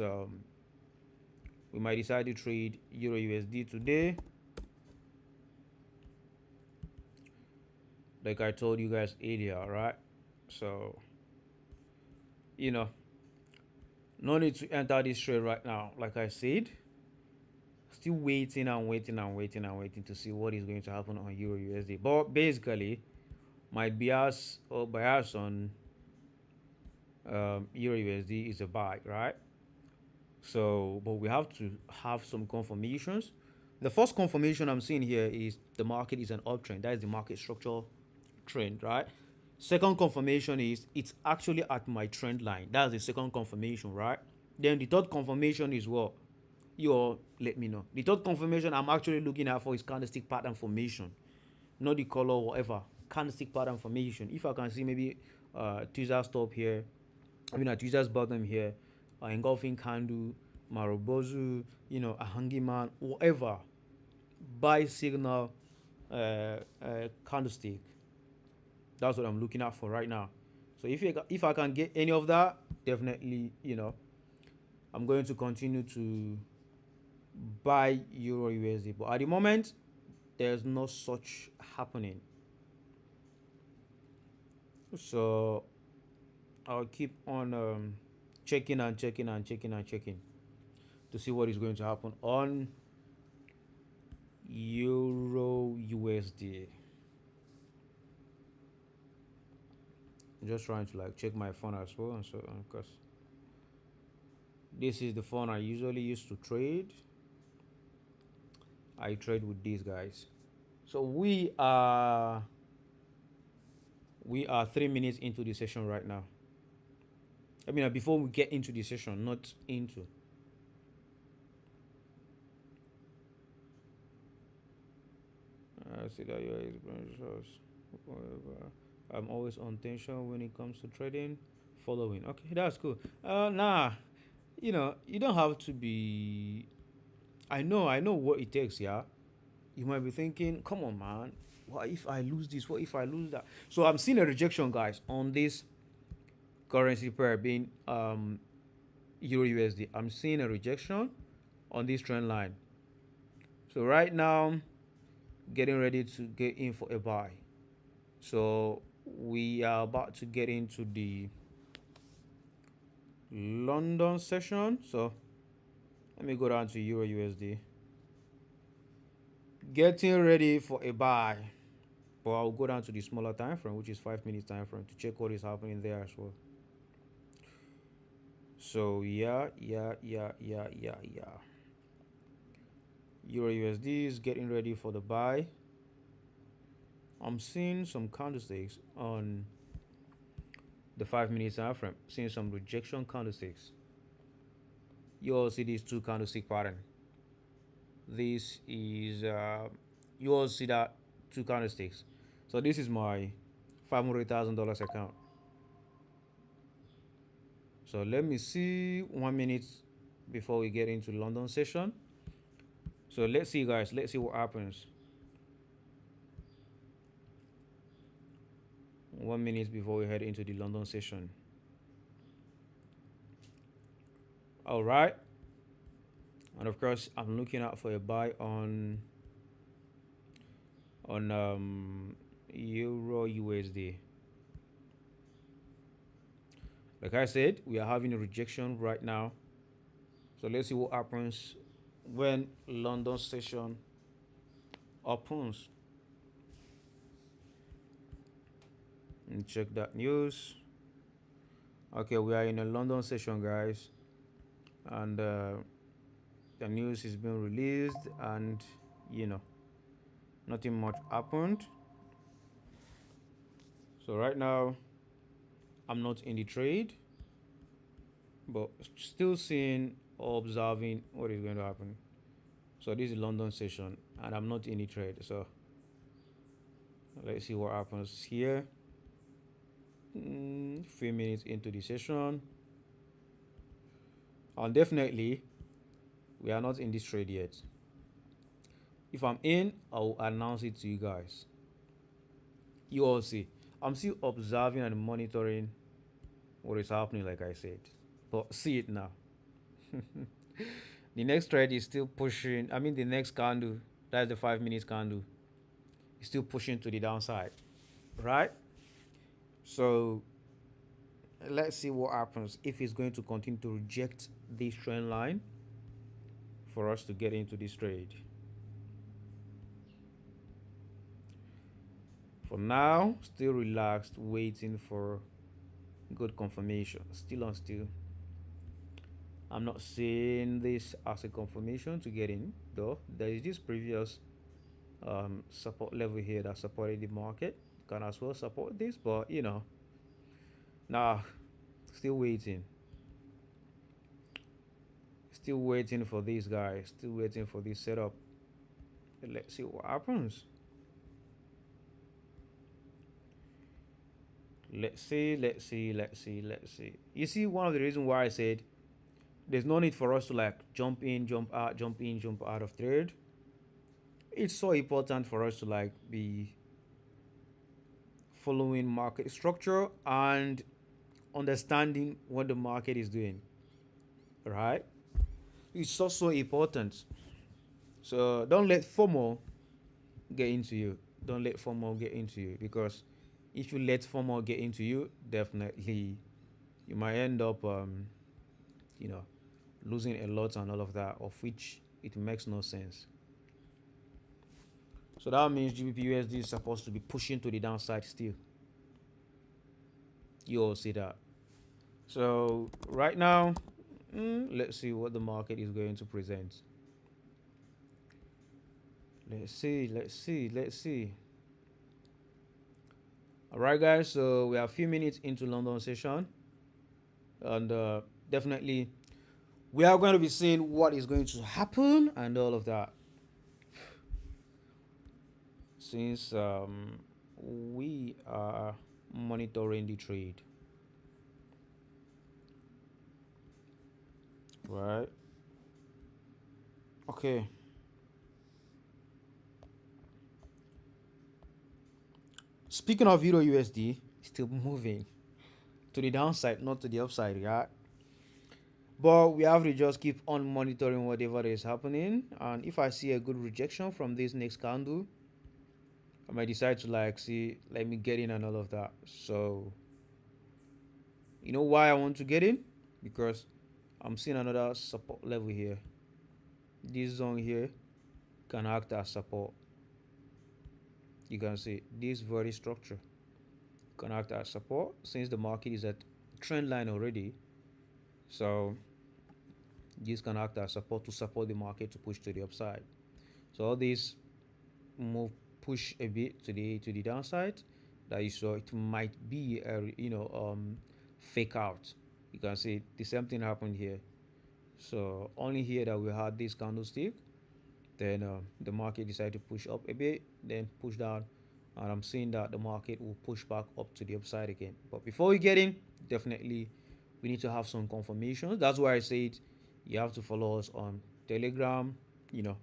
we might decide to trade Euro USD today. Like I told you guys earlier, right? So, no need to enter this trade right now. Like I said, still waiting and waiting and waiting and waiting to see what is going to happen on Euro USD. But basically, my bias on Euro USD is a buy, right? So, but we have to have some confirmations. The first confirmation I'm seeing here is the market is an uptrend. That is the market structure trend, right? Second confirmation is it's actually at my trend line. That's the second confirmation, right? Then the third confirmation is what? You all let me know. The third confirmation I'm actually looking at for is candlestick pattern formation, not the color or whatever. Candlestick pattern formation. If I can see maybe teaser stop here I mean, at users bottom here, engulfing candle, marobozu, a hanging man, whatever, buy signal, candlestick. That's what I'm looking at for right now. So if I can get any of that, definitely, I'm going to continue to buy Euro USD. But at the moment, there's no such happening. So I'll keep on checking and checking and checking and checking to see what is going to happen on Euro USD. I'm just trying to like check my phone as well, and so because this is the phone I usually use to trade. I trade with these guys. So we are 3 minutes into the session right now. I mean, before we get into the session, not into. I see that I'm always on tension when it comes to trading. Following. Okay, that's cool. Nah, you don't have to be. I know what it takes. Yeah, you might be thinking, come on, man. What if I lose this? What if I lose that? So I'm seeing a rejection, guys, on this currency pair being Euro USD. I'm seeing a rejection on this trend line. So right now, getting ready to get in for a buy. So we are about to get into the London session. So let me go down to Euro USD. Getting ready for a buy. But I'll go down to the smaller time frame, which is 5 minutes time frame, to check what is happening there as well. So yeah. Euro USD is getting ready for the buy. I'm seeing some candlesticks on the 5 minutes time frame, seeing some rejection candlesticks. You all see these two candlestick pattern. This is you all see that two candlesticks. So this is my $500,000 account. So let me see 1 minute before we get into London session. So let's see, guys. Let's see what happens. 1 minute before we head into the London session. All right. And of course, I'm looking out for a buy on Euro USD. Like I said, we are having a rejection right now. So let's see what happens when London session opens. And check that news. Okay, we are in a London session, guys, and the news is being released, and nothing much happened. So right now, I'm not in the trade, but still seeing or observing what is going to happen. So this is London session, and I'm not in the trade. So let's see what happens here. 3 minutes into the session, and definitely we are not in this trade yet. If I'm in, I'll announce it to you guys. You all see, I'm still observing and monitoring what is happening, like I said. But see it now. The next trade is still pushing. I mean, the next candle, that's the 5 minutes candle, is still pushing to the downside, right? So let's see what happens if it's going to continue to reject this trend line for us to get into this trade. For now, still relaxed, waiting for good confirmation. Still on still. I'm not seeing this as a confirmation to get in, though. There is this previous support level here that supported the market. Can as well support this, but nah, still waiting. Still waiting for these guys. Still waiting for this setup. Let's see what happens. Let's see. You see, one of the reasons why I said there's no need for us to like jump in, jump out, jump in, jump out of trade. It's so important for us to like be following market structure and understanding what the market is doing, right? It's so important. So don't let FOMO get into you. Don't let FOMO get into you, because if you let FOMO get into you, definitely you might end up, you know, losing a lot and all of that, of which it makes no sense. So that means GBP is supposed to be pushing to the downside still. You all see that. So right now, let's see what the market is going to present. Let's see. All right, guys. So we are a few minutes into London session, and definitely we are going to be seeing what is going to happen and all of that. Since we are monitoring the trade, right? Okay. Speaking of Euro USD, still moving to the downside, not to the upside, yeah. But we have to just keep on monitoring whatever is happening. And if I see a good rejection from this next candle, I might decide to like see, let me get in and all of that. So, you know why I want to get in? Because I'm seeing another support level here. This zone here can act as support. You can see this very structure can act as support since the market is at trend line already. So this can act as support to support the market to push to the upside. So all these move push a bit to the downside, that you saw it might be a fake out. You can see the same thing happened here. So only here that we had this candlestick, then the market decided to push up a bit, then push down, and I'm seeing that the market will push back up to the upside again. But before we get in, definitely we need to have some confirmations. That's why I said you have to follow us on Telegram, you know,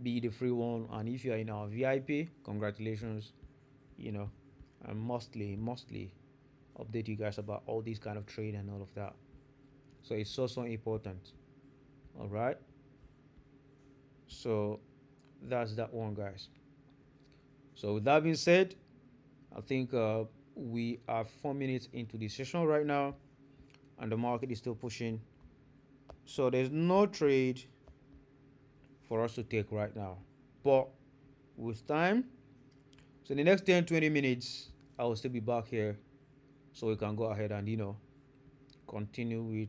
be the free one. And if you are in our VIP, congratulations, you know, and mostly update you guys about all these kind of trade and all of that. So it's so important. All right. So that's that one, guys. So with that being said, I think we are 4 minutes into the session right now, and the market is still pushing. So there's no trade for us to take right now. But with time, so in the next 10-20 minutes, I will still be back here, so we can go ahead and continue with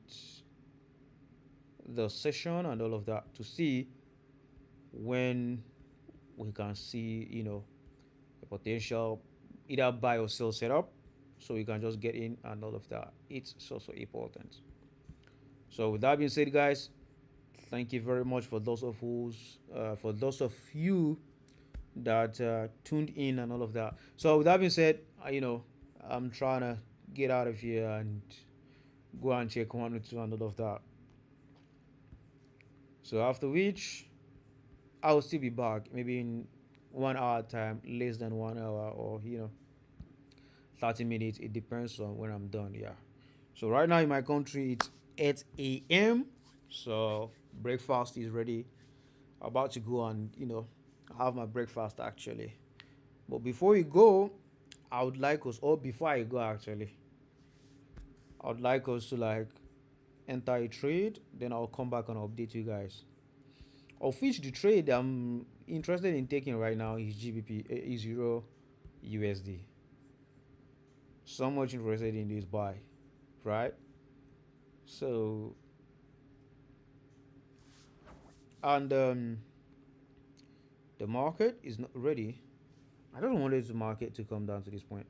the session and all of that to see when we can see a potential either buy or sell setup, so we can just get in and all of that. It's so important. So with that being said, guys, thank you very much for those of you that tuned in and all of that. So with that being said, I'm trying to get out of here and go and check one or two and all of that. So after which, I'll still be back maybe in 1 hour time, less than 1 hour, or 30 minutes. It depends on when I'm done. Yeah. So right now in my country it's 8 a.m. So breakfast is ready. About to go and have my breakfast actually. But before we go, I would like us, or before I go actually, I would like us to like enter a trade. Then I'll come back and update you guys. Of which the trade I'm interested in taking right now is GBP, is Euro USD. So much interested in this buy, right? So, and the market is not ready. I don't want this market to come down to this point.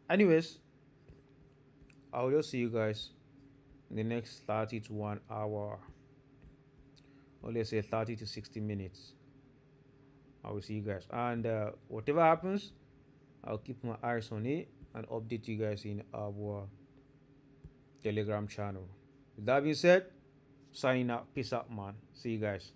Anyways, I'll just see you guys in the next 30 to 1 hour, or let's say 30 to 60 minutes. I will see you guys, and whatever happens, I'll keep my eyes on it and update you guys in our Telegram channel. With that being said, signing out. Peace out, man. See you guys.